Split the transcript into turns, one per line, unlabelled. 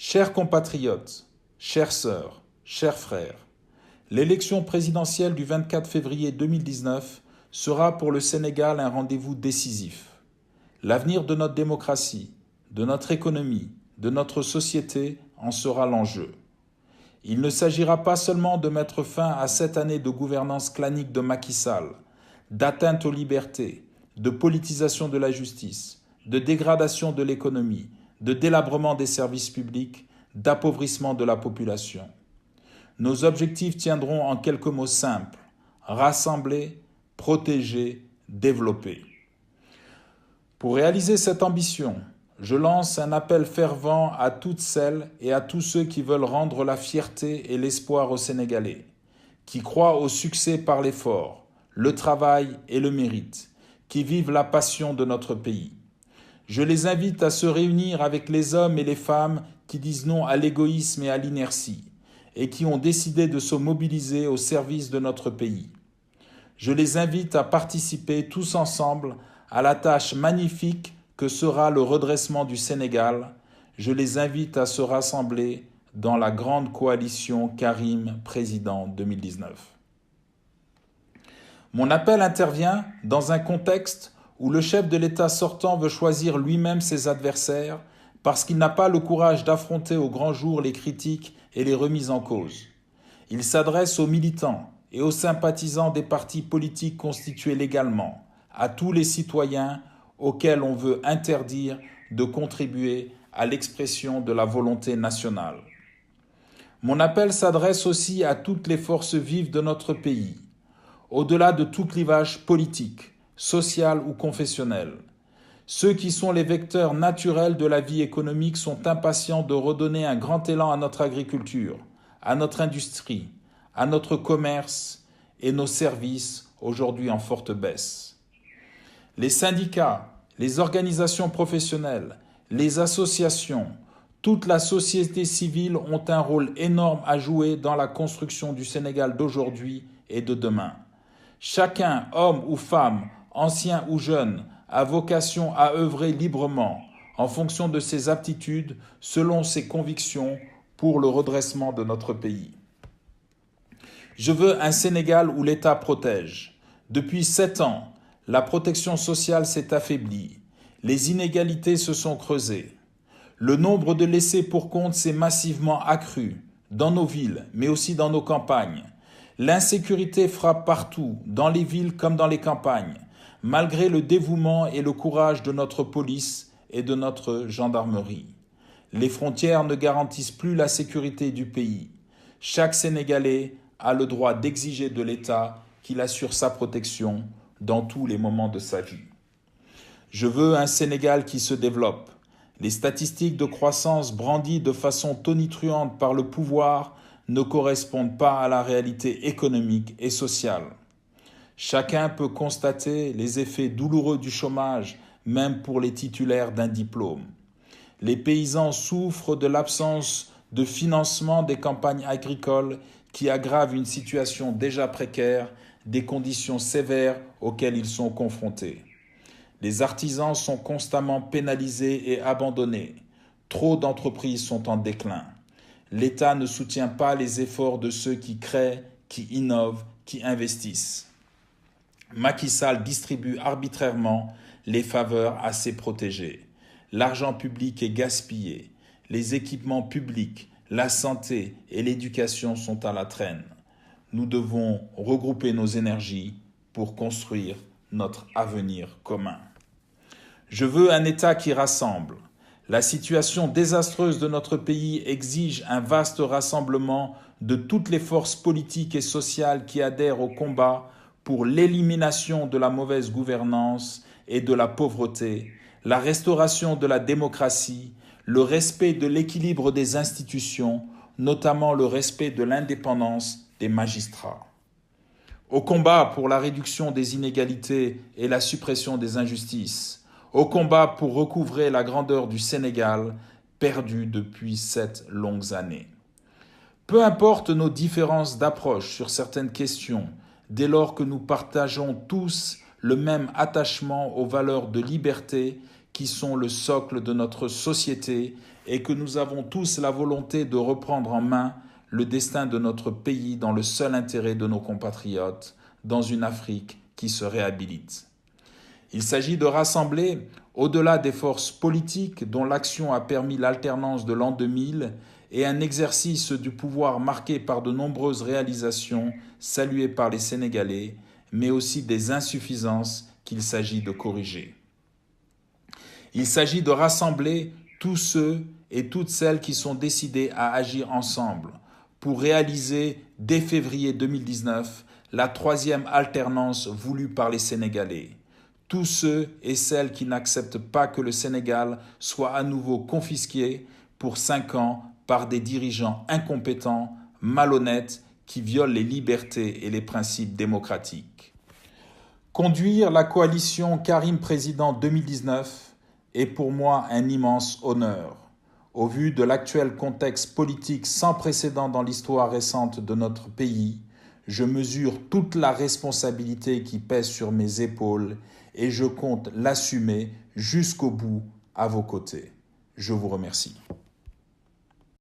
Chers compatriotes, chères sœurs, chers frères, l'élection présidentielle du 24 février 2019 sera pour le Sénégal un rendez-vous décisif. L'avenir de notre démocratie, de notre économie, de notre société en sera l'enjeu. Il ne s'agira pas seulement de mettre fin à 7 années de gouvernance clanique de Macky Sall, d'atteinte aux libertés, de politisation de la justice, de dégradation de l'économie, de délabrement des services publics, d'appauvrissement de la population. Nos objectifs tiendront en quelques mots simples: rassembler, protéger, développer. Pour réaliser cette ambition, je lance un appel fervent à toutes celles et à tous ceux qui veulent rendre la fierté et l'espoir aux Sénégalais, qui croient au succès par l'effort, le travail et le mérite, qui vivent la passion de notre pays. Je les invite à se réunir avec les hommes et les femmes qui disent non à l'égoïsme et à l'inertie, et qui ont décidé de se mobiliser au service de notre pays. Je les invite à participer tous ensemble à la tâche magnifique que sera le redressement du Sénégal. Je les invite à se rassembler dans la grande coalition Karim Président 2019. Mon appel intervient dans un contexte où le chef de l'État sortant veut choisir lui-même ses adversaires parce qu'il n'a pas le courage d'affronter au grand jour les critiques et les remises en cause. Il s'adresse aux militants et aux sympathisants des partis politiques constitués légalement, à tous les citoyens auxquels on veut interdire de contribuer à l'expression de la volonté nationale. Mon appel s'adresse aussi à toutes les forces vives de notre pays, au-delà de tout clivage politique, social ou confessionnel. Ceux qui sont les vecteurs naturels de la vie économique sont impatients de redonner un grand élan à notre agriculture, à notre industrie, à notre commerce et nos services aujourd'hui en forte baisse. Les syndicats, les organisations professionnelles, les associations, toute la société civile ont un rôle énorme à jouer dans la construction du Sénégal d'aujourd'hui et de demain. Chacun, homme ou femme, ancien ou jeune, a vocation à œuvrer librement, en fonction de ses aptitudes, selon ses convictions, pour le redressement de notre pays. Je veux un Sénégal où l'État protège. Depuis 7 ans, la protection sociale s'est affaiblie. Les inégalités se sont creusées. Le nombre de laissés pour compte s'est massivement accru, dans nos villes, mais aussi dans nos campagnes. L'insécurité frappe partout, dans les villes comme dans les campagnes, malgré le dévouement et le courage de notre police et de notre gendarmerie. Les frontières ne garantissent plus la sécurité du pays. Chaque Sénégalais a le droit d'exiger de l'État qu'il assure sa protection dans tous les moments de sa vie. Je veux un Sénégal qui se développe. Les statistiques de croissance brandies de façon tonitruante par le pouvoir ne correspondent pas à la réalité économique et sociale. Chacun peut constater les effets douloureux du chômage, même pour les titulaires d'un diplôme. Les paysans souffrent de l'absence de financement des campagnes agricoles qui aggravent une situation déjà précaire, des conditions sévères auxquelles ils sont confrontés. Les artisans sont constamment pénalisés et abandonnés. Trop d'entreprises sont en déclin. L'État ne soutient pas les efforts de ceux qui créent, qui innovent, qui investissent. Macky Sall distribue arbitrairement les faveurs à ses protégés. L'argent public est gaspillé. Les équipements publics, la santé et l'éducation sont à la traîne. Nous devons regrouper nos énergies pour construire notre avenir commun. Je veux un État qui rassemble. La situation désastreuse de notre pays exige un vaste rassemblement de toutes les forces politiques et sociales qui adhèrent au combat pour l'élimination de la mauvaise gouvernance et de la pauvreté, la restauration de la démocratie, le respect de l'équilibre des institutions, notamment le respect de l'indépendance des magistrats. Au combat pour la réduction des inégalités et la suppression des injustices, au combat pour recouvrer la grandeur du Sénégal, perdue depuis 7 longues années. Peu importe nos différences d'approche sur certaines questions, dès lors que nous partageons tous le même attachement aux valeurs de liberté qui sont le socle de notre société et que nous avons tous la volonté de reprendre en main le destin de notre pays dans le seul intérêt de nos compatriotes, dans une Afrique qui se réhabilite. Il s'agit de rassembler, au-delà des forces politiques dont l'action a permis l'alternance de l'an 2000 et un exercice du pouvoir marqué par de nombreuses réalisations saluées par les Sénégalais, mais aussi des insuffisances qu'il s'agit de corriger. Il s'agit de rassembler tous ceux et toutes celles qui sont décidés à agir ensemble pour réaliser dès février 2019 la troisième alternance voulue par les Sénégalais. Tous ceux et celles qui n'acceptent pas que le Sénégal soit à nouveau confisqué pour 5 ans par des dirigeants incompétents, malhonnêtes, qui violent les libertés et les principes démocratiques. Conduire la coalition Karim Président 2019 est pour moi un immense honneur. Au vu de l'actuel contexte politique sans précédent dans l'histoire récente de notre pays, je mesure toute la responsabilité qui pèse sur mes épaules et je compte l'assumer jusqu'au bout à vos côtés. Je vous remercie.